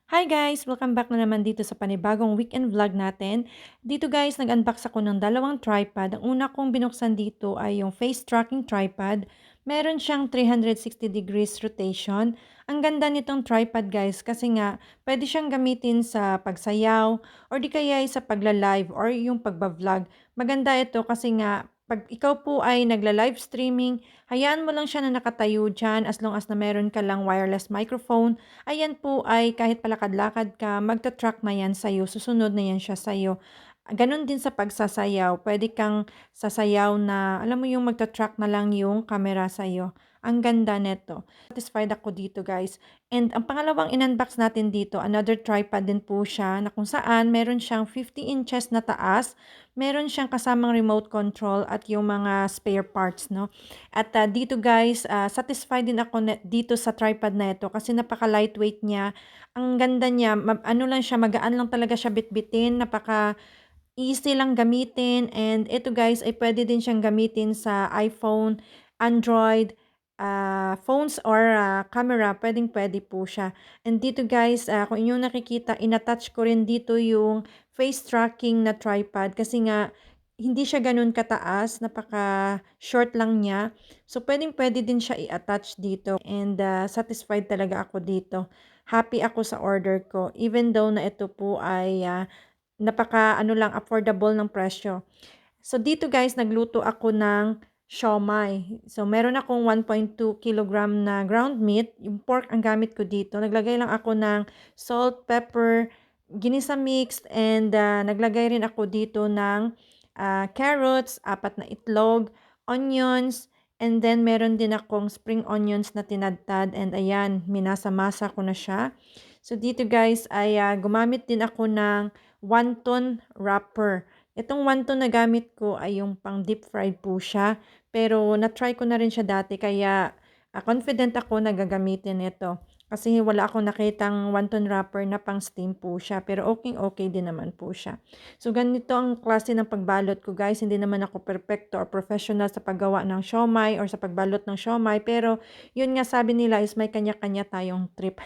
Hi guys! Welcome back na naman dito sa panibagong weekend vlog natin. Dito guys, nag-unbox ako ng dalawang tripod. Ang una kong binuksan dito ay yung face tracking tripod. Meron siyang 360 degrees rotation. Ang ganda nitong tripod guys kasi nga pwede siyang gamitin sa pagsayaw or di kaya sa pagla-live or yung pagba-vlog. Maganda ito kasi nga pag ikaw po ay nagla-live streaming, hayaan mo lang siya na nakatayo dyan as long as na meron ka lang wireless microphone. Ayan po ay kahit palakad-lakad ka, magta-track na yan sa'yo, susunod na yan siya sa'yo. Gano'n din sa pagsasayaw, puwede kang sasayaw na alam mo yung magta-track na lang yung camera sa'yo. Ang ganda nito. Satisfied ako dito guys. And ang pangalawang in-unbox natin dito, another tripod din po siya na kung saan meron siyang 50 inches na taas, meron siyang kasamang remote control at yung mga spare parts, no? At dito guys, satisfied din ako dito sa tripod na ito kasi napaka-lightweight niya. Ang ganda niya, ano lang siya, magaan lang talaga siya bitbitin, napaka-easy lang gamitin. And ito guys, ay pwede din siyang gamitin sa iPhone, Android, phones or camera, pwedeng-pwede po siya. And dito guys, kung inyong nakikita, inattach ko rin dito yung face tracking na tripod kasi nga hindi siya gano'n kataas, napaka-short lang niya. So, pwedeng-pwede din siya i-attach dito and satisfied talaga ako dito. Happy ako sa order ko even though na ito po ay napaka-ano lang, affordable ng presyo. So, dito guys, nagluto ako ng siomai. So, meron akong 1.2 kilogram na ground meat. Yung pork ang gamit ko dito. Naglagay lang ako ng salt, pepper, ginisa mixed, and naglagay rin ako dito ng carrots, 4 na itlog, onions, and then meron din akong spring onions na tinadtad. And ayan, minasa-masa ko na siya. So, dito guys ay gumamit din ako ng wonton wrapper. Itong wonton na gamit ko ay yung pang deep fried po siya. Pero na-try ko na rin siya dati kaya confident ako na gagamitin ito. Kasi wala akong nakitang wonton wrapper na pang steam po siya. Pero okay din naman po siya. So ganito ang klase ng pagbalot ko guys. Hindi naman ako perfecto or professional sa paggawa ng siomai or sa pagbalot ng siomai. Pero yun nga sabi nila is may kanya-kanya tayong trip.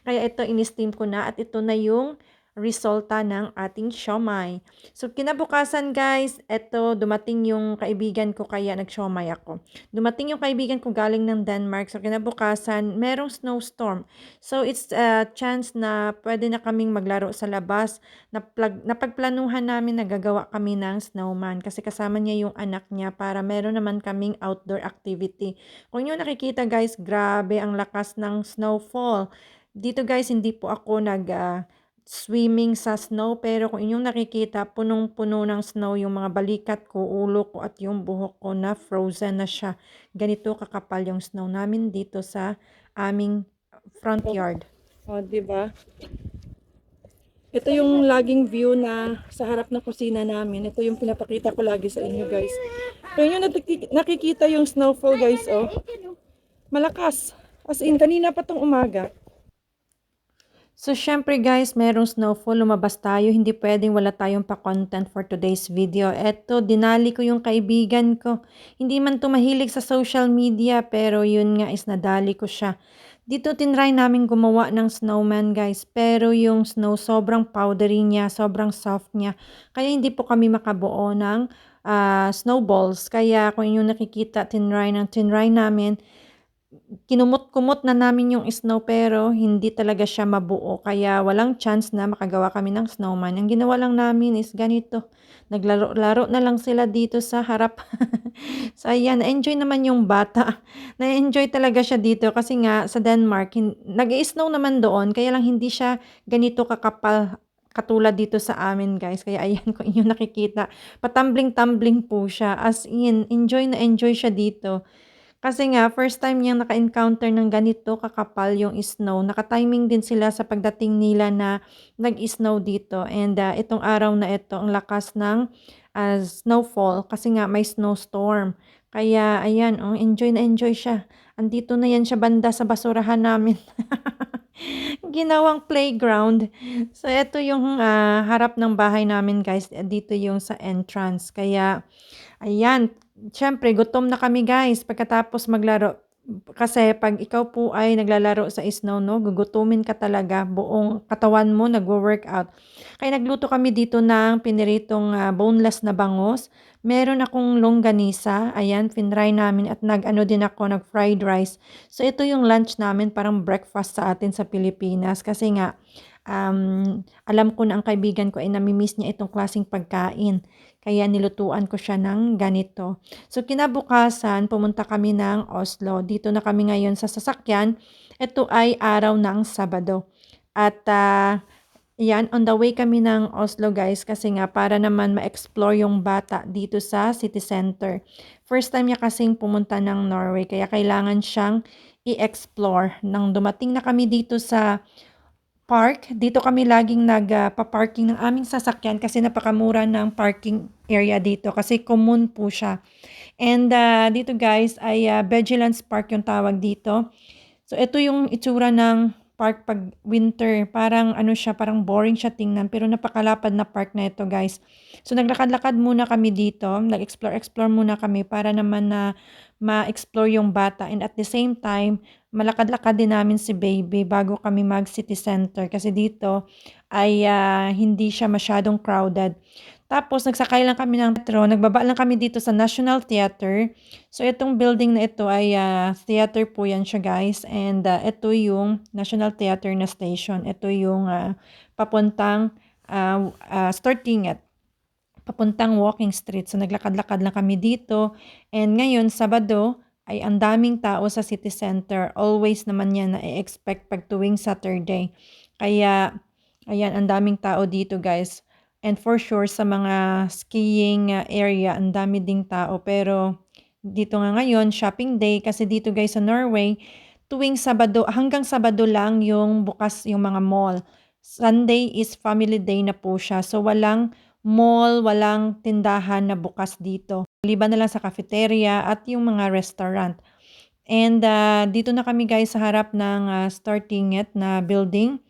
Kaya ito in-steam ko na at ito na yung resulta ng ating siomai. So, kinabukasan guys, eto dumating yung kaibigan ko kaya nag-siomai ako. Dumating yung kaibigan ko galing ng Denmark. So, kinabukasan, merong snowstorm. So, it's a chance na pwede na kaming maglaro sa labas. Napagplanuhan namin na gagawa kami ng snowman kasi kasama niya yung anak niya para meron naman kaming outdoor activity. Kung yung nakikita guys, grabe ang lakas ng snowfall. Dito guys, hindi po ako swimming sa snow pero kung inyong nakikita, punong-puno ng snow yung mga balikat ko, ulo ko at yung buhok ko na frozen na siya. Ganito kakapal yung snow namin dito sa aming front yard. O, di ba? Ito yung laging view na sa harap ng kusina namin. Ito yung pinapakita ko lagi sa inyo, guys. Kung inyo nakikita yung snowfall, guys, oh. Malakas. As in, kanina pa tong umaga. So, syempre guys, merong snowfall, lumabas tayo. Hindi pwedeng wala tayong pa-content for today's video. Eto, dinali ko yung kaibigan ko. Hindi man tumahilig sa social media, pero yun nga is nadali ko siya. Dito tinry namin gumawa ng snowman guys, pero yung snow sobrang powdery niya, sobrang soft niya. Kaya hindi po kami makabuo ng snowballs. Kaya kung yung nakikita, tinry namin, kinumot-kumot na namin yung snow pero hindi talaga siya mabuo kaya walang chance na makagawa kami ng snowman. Ang ginawa lang namin is ganito, naglaro-laro na lang sila dito sa harap. So ayan, na-enjoy naman yung bata. Na-enjoy talaga siya dito kasi nga sa Denmark, nag-i-snow naman doon kaya lang hindi siya ganito kakapal katulad dito sa amin guys. Kaya ayan, kung inyo nakikita, patambling-tumbling po siya. As in, enjoy na enjoy siya dito. Kasi nga, first time niyang naka-encounter ng ganito kakapal yung snow. Naka-timing din sila sa pagdating nila na nag-snow dito. And itong araw na ito, ang lakas ng snowfall kasi nga may snowstorm. Kaya, ayan, oh, enjoy na enjoy siya. Andito na yan siya banda sa basurahan namin. Ginawang playground. So, ito yung harap ng bahay namin, guys. Dito yung sa entrance. Kaya, ayan, siyempre gutom na kami guys pagkatapos maglaro. Kasi 'pag ikaw po ay naglalaro sa snow 'no, gugutumin ka talaga, buong katawan mo nagwo-workout. Kaya nagluto kami dito ng piniritong, boneless na bangus. Meron akong longganisa, ayan tinry namin at nag-ano din ako, nag-fried rice. So ito yung lunch namin, parang breakfast sa atin sa Pilipinas kasi nga, alam ko na ang kaibigan ko ay nami-miss niya itong klaseng pagkain, kaya nilutuan ko siya ng ganito. So kinabukasan pumunta kami ng Oslo. Dito na kami ngayon sa sasakyan. Ito ay araw ng Sabado. At 'yan, on the way kami ng Oslo guys kasi nga para naman ma-explore yung bata dito sa city center. First time niya kasing pumunta ng Norway kaya kailangan siyang i-explore. Nang dumating na kami dito sa park, dito kami laging pa-parking ng aming sasakyan kasi napakamura ng parking area dito kasi common po siya. And, dito guys ay, Vigilance Park yung tawag dito. So, ito yung itsura ng park 'pag winter. Parang ano siya, parang boring siya tingnan pero napakalapad na park na ito guys. So, naglakad-lakad muna kami dito, nag-explore-explore muna kami para naman na ma-explore yung bata and at the same time, malakad-lakad din namin si baby bago kami mag-city center kasi dito ay, hindi siya masyadong crowded. Tapos nagsakay lang kami ng metro, nagbaba lang kami dito sa National Theatre. So itong building na ito ay, theater po 'yan siya guys and, ito yung National Theatre na station. Ito yung, papuntang, Stortinget, papuntang Walking Street. So naglakad-lakad lang kami dito and ngayon Sabado ay ang daming tao sa city center. Always naman 'yan na expect 'pag tuwing Saturday. Kaya ayan, ang daming tao dito guys. And for sure sa mga skiing, area ang dami ding tao. Pero dito nga ngayon shopping day kasi dito guys sa Norway, tuwing Sabado hanggang Sabado lang yung bukas yung mga mall. Sunday is family day na po siya. So walang mall, walang tindahan na bukas dito. Maliban na lang sa cafeteria at yung mga restaurant. And, dito na kami guys sa harap ng, Stortinget na building.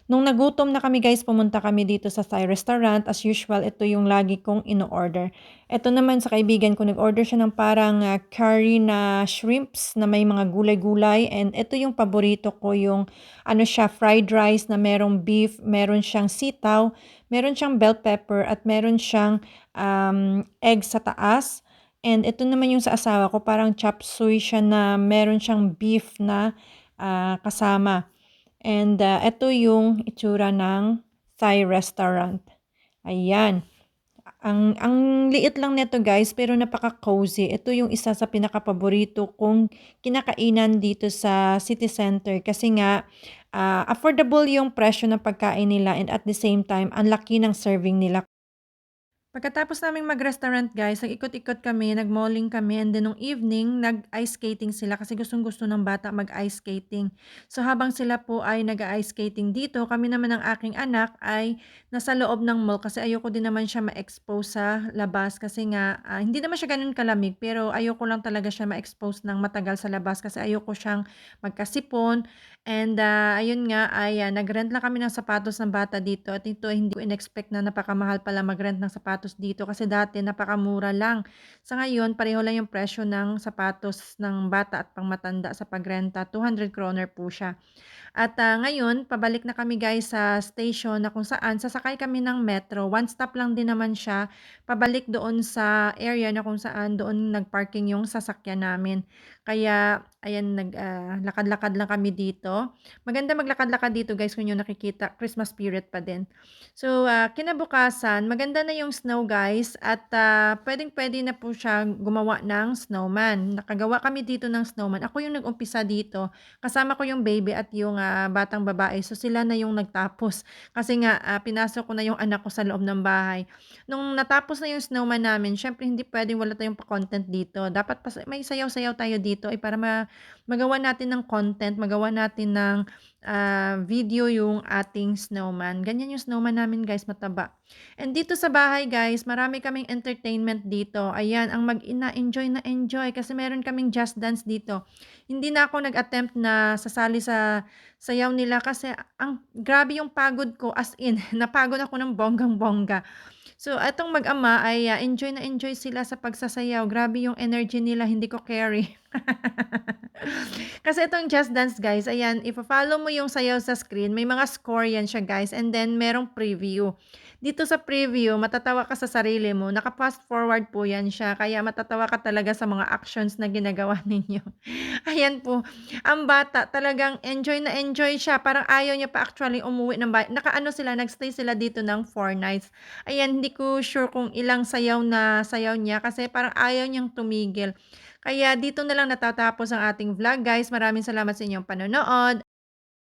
Nung nagutom na kami guys, pumunta kami dito sa Thai restaurant. As usual, ito yung lagi kong ino-order. Ito naman sa kaibigan ko, nag-order siya ng parang curry na shrimps na may mga gulay-gulay. And ito yung paborito ko, yung ano siya, fried rice na merong beef, meron siyang sitaw, meron siyang bell pepper, at meron siyang egg sa taas. And ito naman yung sa asawa ko, parang chop suey siya na meron siyang beef na kasama. And, eto yung itsura ng Thai restaurant. Ayan. Ang liit lang nito guys, pero napaka-cozy. Ito yung isa sa pinakapaborito kong kinakainan dito sa city center kasi nga, affordable yung presyo ng pagkain nila and at the same time, ang laki ng serving nila. Pagkatapos naming mag-restaurant guys, nag-ikot-ikot kami, nag-malling kami, and then nung evening, nag-ice skating sila kasi gustong-gusto ng bata mag-ice skating. So habang sila po ay nag-ice skating dito, kami naman ng aking anak ay nasa loob ng mall kasi ayoko din naman siya ma-expose sa labas kasi nga hindi naman siya ganun kalamig pero ayoko lang talaga siya ma-expose ng matagal sa labas kasi ayoko siyang magkasipon. And, ayun nga ay, nag-rent lang kami ng sapatos ng bata dito at ito ay hindi ko in-expect na napakamahal pala mag-rent ng sapatos dito kasi dati napakamura lang. Sa ngayon pareho lang yung presyo ng sapatos ng bata at pangmatanda sa pagrenta, 200 kroner po siya. At, ngayon pabalik na kami guys sa station na kung saan sasakay kami ng metro, one stop lang din naman siya, pabalik doon sa area na kung saan doon nag-parking yung sasakyan namin. Kaya ayan lakad-lakad lang kami dito. Maganda maglakad-lakad dito guys kung yung nakikita, Christmas spirit pa din. So, kinabukasan maganda na yung snow guys at, puwedeng-puwede na po siya gumawa ng snowman. Nakagawa kami dito ng snowman, ako yung nag-umpisa dito. Kasama ko yung baby at yung, batang babae. So, sila na yung nagtapos kasi nga, pinasok ko na yung anak ko sa loob ng bahay. Nung natapos na yung snowman namin siyempre hindi puwedeng wala tayong pa-content dito. Dapat may sayaw-sayaw tayo dito, eh, para magawa natin ng content, magawa natin ng video yung ating snowman. Ganyan yung snowman namin guys, mataba. And dito sa bahay guys, marami kaming entertainment dito. Ayan, ang mag-ina, enjoy na enjoy kasi meron kaming just dance dito. Hindi na ako nag-attempt na sasali sa sayaw nila kasi ang grabe yung pagod ko as in, napagod ako ng bonggang-bongga. So, etong mag-ama ay enjoy na enjoy sila sa pagsasayaw. Grabe yung energy nila, hindi ko carry. Kasi itong Just Dance guys, ayan, ifa-follow mo yung sayaw sa screen, may mga score yan siya guys, and then merong preview. Dito sa preview, matatawa ka sa sarili mo, naka-fast forward po yan siya, kaya matatawa ka talaga sa mga actions na ginagawa ninyo. Ayan po, ang bata talagang enjoy na enjoy siya, parang ayaw niya pa actually umuwi ng bahay. Nakaano sila, nagstay sila dito ng 4 nights. Ayan, hindi ko sure kung ilang sayaw na sayaw niya kasi parang ayaw niyang tumigil. Kaya dito na lang natatapos ang ating vlog guys. Maraming salamat sa inyong panonood.